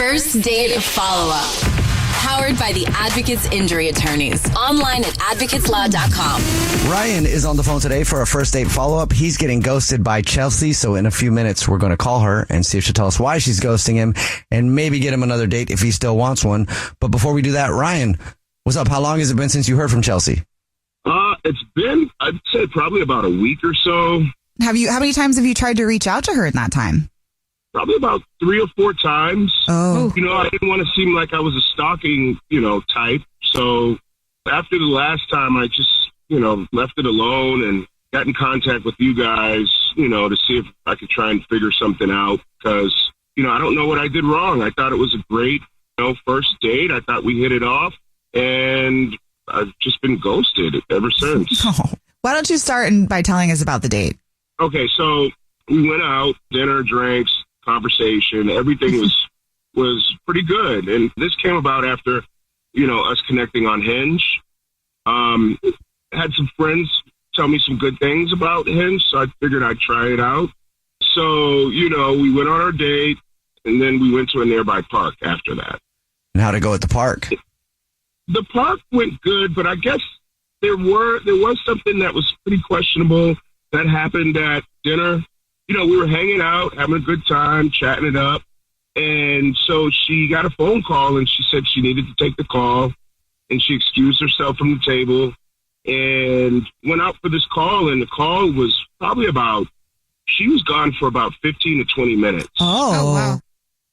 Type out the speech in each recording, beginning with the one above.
First Date Follow-Up. Powered by the Advocates Injury Attorneys. Online at advocateslaw.com. Ryan is on the phone today for a first date follow-up. He's getting ghosted by Chelsea, so in a few minutes we're going to call her and see if she'll tell us why she's ghosting him and maybe get him another date if he still wants one. But before we do that, Ryan, what's up? How long has it been since you heard from Chelsea? It's been, I'd say, probably about a week or so. How many times have you tried to reach out to her in that time? Probably about 3 or 4 times. Oh. I didn't want to seem like I was a stalking, type. So after the last time, I just, left it alone and got in contact with you guys, to see if I could try and figure something out. Because, I don't know what I did wrong. I thought it was a great, first date. I thought we hit it off. And I've just been ghosted ever since. Oh. Why don't you start by telling us about the date? Okay, so we went out, dinner, drinks, conversation. Everything was pretty good. And this came about after, us connecting on Hinge. Had some friends tell me some good things about Hinge, so I figured I'd try it out. So, we went on our date, and then we went to a nearby park after that. And how'd it go at the park? The park went good, but I guess there was something that was pretty questionable that happened at dinner. We were hanging out, having a good time, chatting it up. And so she got a phone call, and she said she needed to take the call. And she excused herself from the table and went out for this call. And the call was probably she was gone for about 15 to 20 minutes. Oh, wow.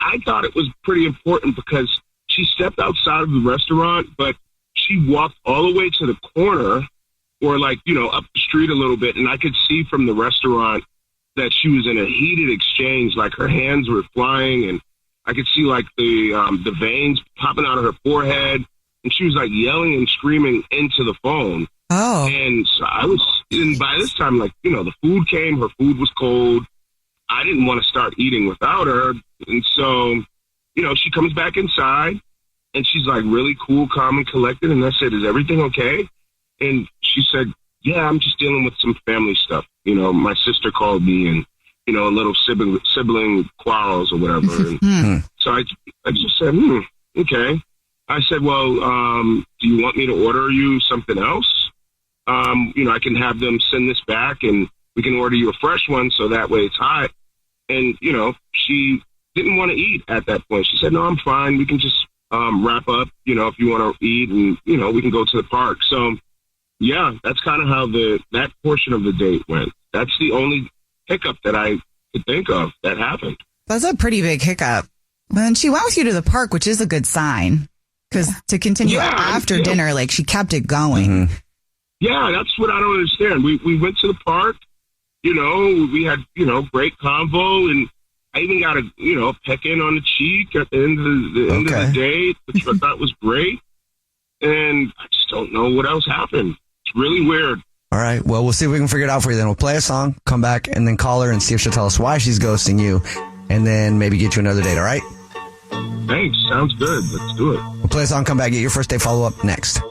I thought it was pretty important because she stepped outside of the restaurant, but she walked all the way to the corner or up the street a little bit. And I could see from the restaurant that she was in a heated exchange, like her hands were flying and I could see the veins popping out of her forehead. And she was yelling and screaming into the phone. Oh. And so and by this time, the food came, her food was cold. I didn't want to start eating without her. And so, she comes back inside and she's really cool, calm, and collected. And I said, "Is everything okay?" And she said, "Yeah, I'm just dealing with some family stuff. My sister called me and, a little sibling quarrels or whatever." And so I just said, okay. I said, "Well, do you want me to order you something else? I can have them send this back and we can order you a fresh one so that way it's hot." And, she didn't want to eat at that point. She said, "No, I'm fine. We can just wrap up, if you want to eat and, we can go to the park." So, yeah, that's kind of how that portion of the date went. That's the only hiccup that I could think of that happened. That's a pretty big hiccup. Well, she went with you to the park, which is a good sign. Because to continue after dinner, she kept it going. Mm-hmm. Yeah, that's what I don't understand. We went to the park, we had, great convo, and I even got a, peck in on the cheek at the end of the date, which I thought was great. And I just don't know what else happened. It's really weird. All right. Well, we'll see if we can figure it out for you. Then we'll play a song, come back, and then call her and see if she'll tell us why she's ghosting you, and then maybe get you another date. All right? Thanks. Sounds good. Let's do it. We'll play a song, come back, get your first date follow-up next.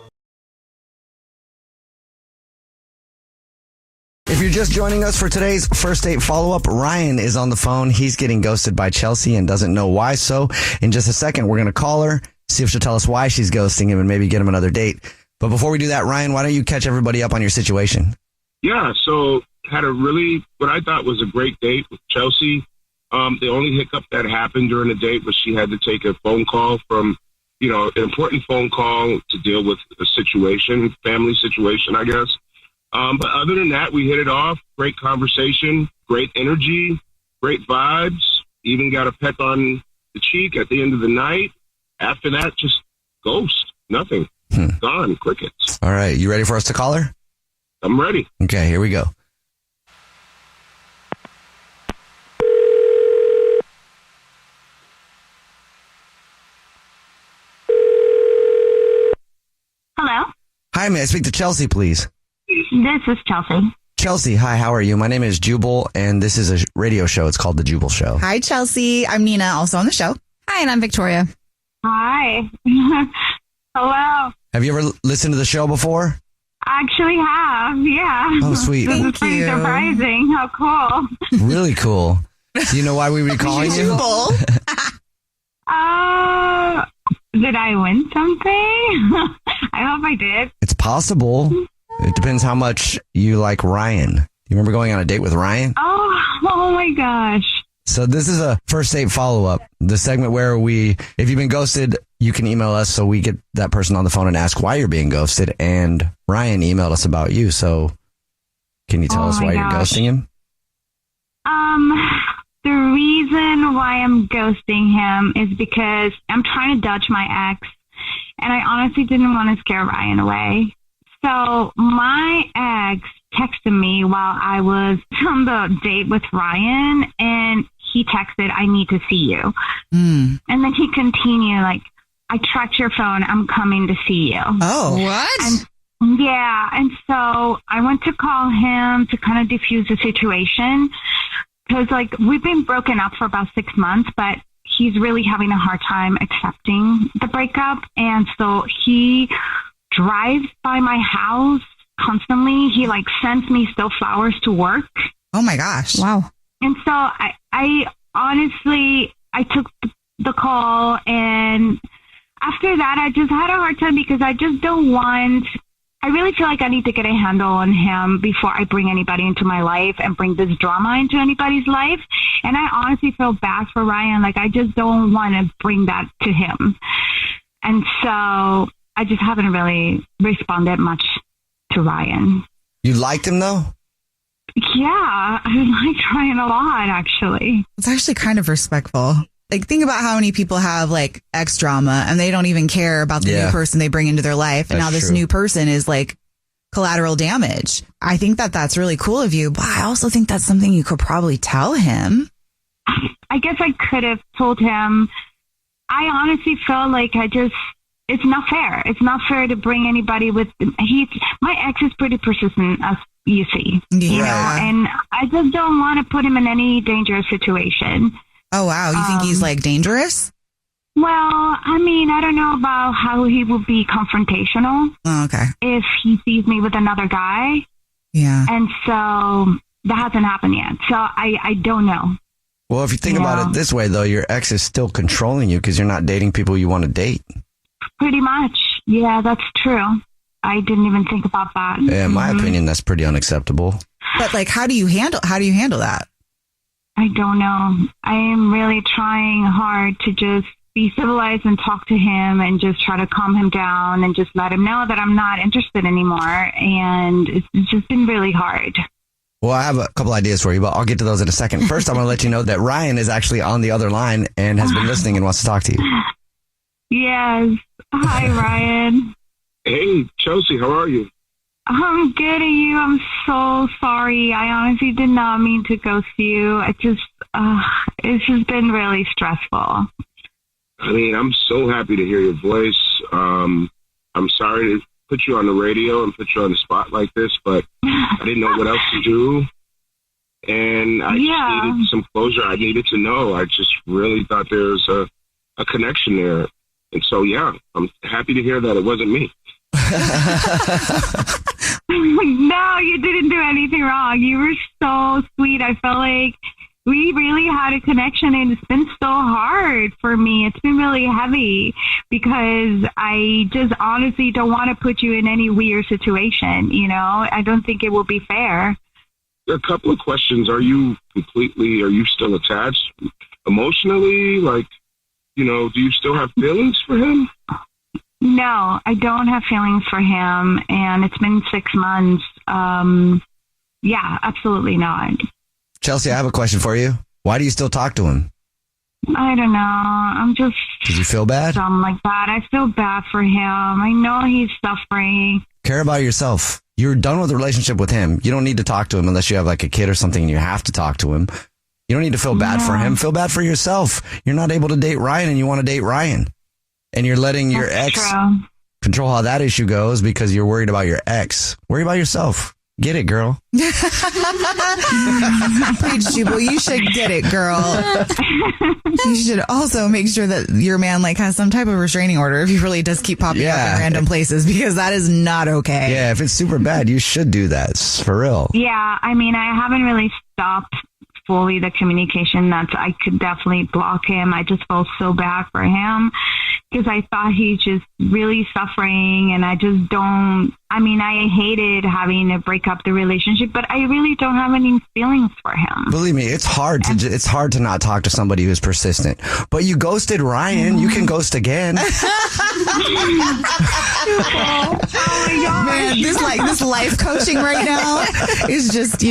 If you're just joining us for today's first date follow-up, Ryan is on the phone. He's getting ghosted by Chelsea and doesn't know why. So in just a second, we're going to call her, see if she'll tell us why she's ghosting him and maybe get him another date. But before we do that, Ryan, why don't you catch everybody up on your situation? Yeah, so had what I thought was a great date with Chelsea. The only hiccup that happened during the date was she had to take a phone call from, an important phone call to deal with a situation, family situation, I guess. But other than that, we hit it off. Great conversation, great energy, great vibes. Even got a peck on the cheek at the end of the night. After that, just ghost. Nothing. Gone. Crickets. All right. You ready for us to call her? I'm ready. Okay, here we go. Hello? Hi, may I speak to Chelsea, please? This is Chelsea. Chelsea, hi, how are you? My name is Jubal, and this is a radio show. It's called The Jubal Show. Hi, Chelsea. I'm Nina, also on the show. Hi, and I'm Victoria. Hi. Hello. Have you ever listened to the show before? I actually have, yeah. Oh, sweet. This is pretty surprising. How cool. Really cool. Do you know why we were calling you? Oh, Did I win something? I hope I did. It's possible. It depends how much you like Ryan. You remember going on a date with Ryan? Oh my gosh. So this is a first date follow-up, the segment where if you've been ghosted, you can email us so we get that person on the phone and ask why you're being ghosted. And Ryan emailed us about you. So can you tell us why you're ghosting him? The reason why I'm ghosting him is because I'm trying to dodge my ex, and I honestly didn't want to scare Ryan away. So my ex texted me while I was on the date with Ryan, and he texted, "I need to see you." And then he continued, like, "I tracked your phone. I'm coming to see you." Oh, what? And so I went to call him to kind of diffuse the situation. Because, like, we've been broken up for about 6 months, but he's really having a hard time accepting the breakup. And so he drives by my house constantly. He, like, sends me still flowers to work. Oh, my gosh. Wow. And so I honestly, I took the call. And after that, I just had a hard time because I just don't want... I really feel like I need to get a handle on him before I bring anybody into my life and bring this drama into anybody's life. And I honestly feel bad for Ryan. Like, I just don't want to bring that to him. And so I just haven't really responded much to Ryan. You liked him, though? Yeah, I liked Ryan a lot, actually. It's actually kind of respectful. Like, think about how many people have, like, ex drama and they don't even care about the new person they bring into their life. And now this new person is, like, collateral damage. I think that's really cool of you, but I also think that's something you could probably tell him. I guess I could have told him. I honestly feel like it's not fair. It's not fair to bring anybody with, my ex is pretty persistent, as you see. You know, and I just don't want to put him in any dangerous situation. Oh, wow. You think he's, like, dangerous? Well, I mean, I don't know about how he will be confrontational. Oh, okay. If he sees me with another guy. Yeah. And so that hasn't happened yet. So I don't know. Well, if you think about it this way, though, your ex is still controlling you because you're not dating people you want to date. Pretty much. Yeah, that's true. I didn't even think about that. Yeah, in my opinion, that's pretty unacceptable. But, like, how do you handle that? I don't know. I am really trying hard to just be civilized and talk to him and just try to calm him down and just let him know that I'm not interested anymore. And it's just been really hard. Well, I have a couple ideas for you, but I'll get to those in a second. First, I'm going to let you know that Ryan is actually on the other line and has been listening and wants to talk to you. Yes. Hi, Ryan. Hey, Chelsea, how are you? I'm good, and you? I'm so sorry. I honestly did not mean to ghost you. It's just been really stressful. I mean, I'm so happy to hear your voice. I'm sorry to put you on the radio and put you on the spot like this, but I didn't know what else to do. And I just needed some closure. I needed to know. I just really thought there was a connection there. And so, yeah, I'm happy to hear that it wasn't me. No, you didn't do anything wrong. You were so sweet. I felt like we really had a connection, and it's been so hard for me. It's been really heavy because I just honestly don't want to put you in any weird situation. You know, I don't think it will be fair. There are a couple of questions. Are you still attached emotionally? Like, you know, do you still have feelings for him? No, I don't have feelings for him, and it's been 6 months. Yeah, absolutely not. Chelsea, I have a question for you. Why do you still talk to him? I don't know. I'm just... Did you feel bad? Something like that. I feel bad for him. I know he's suffering. Care about yourself. You're done with the relationship with him. You don't need to talk to him unless you have like a kid or something and you have to talk to him. You don't need to feel bad for him. Feel bad for yourself. You're not able to date Ryan and you want to date Ryan. And you're letting your ex control how that issue goes because you're worried about your ex. Worry about yourself. Get it, girl. Preach, Jubal. You should get it, girl. You should also make sure that your man like has some type of restraining order if he really does keep popping up in random places, because that is not okay. Yeah, if it's super bad, you should do that. It's for real. Yeah, I mean, I haven't really stopped fully the communication. I could definitely block him. I just felt so bad for him because I thought he's just really suffering, and I just don't. I mean, I hated having to break up the relationship, but I really don't have any feelings for him. Believe me, it's hard to not talk to somebody who's persistent. But you ghosted Ryan. You can ghost again. Oh my God. Man, this life coaching right now is just,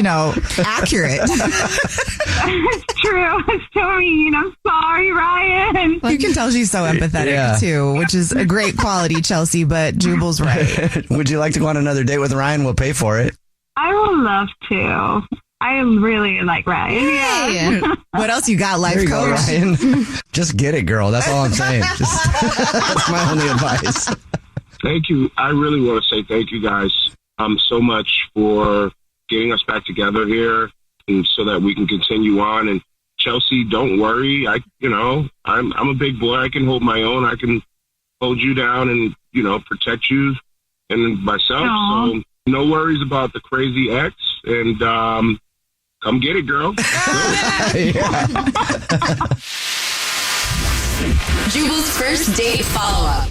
accurate. It's true. It's so mean. I'm sorry, Ryan. You can tell she's so empathetic too, which is a great quality, Chelsea, but Jubal's right. Would you like to go on another date with Ryan? We'll pay for it. I would love to. I really like Ryan. Hey. Yeah. What else you got, life There you coach? go, Ryan. Just get it, girl. That's all I'm saying. That's my only advice. Thank you. I really want to say thank you guys so much for getting us back together here, and so that we can continue on. And Chelsea, don't worry. I'm a big boy. I can hold my own. I can hold you down and, protect you and myself. Aww. So no worries about the crazy ex, and come get it, girl. Jubal's first date follow-up.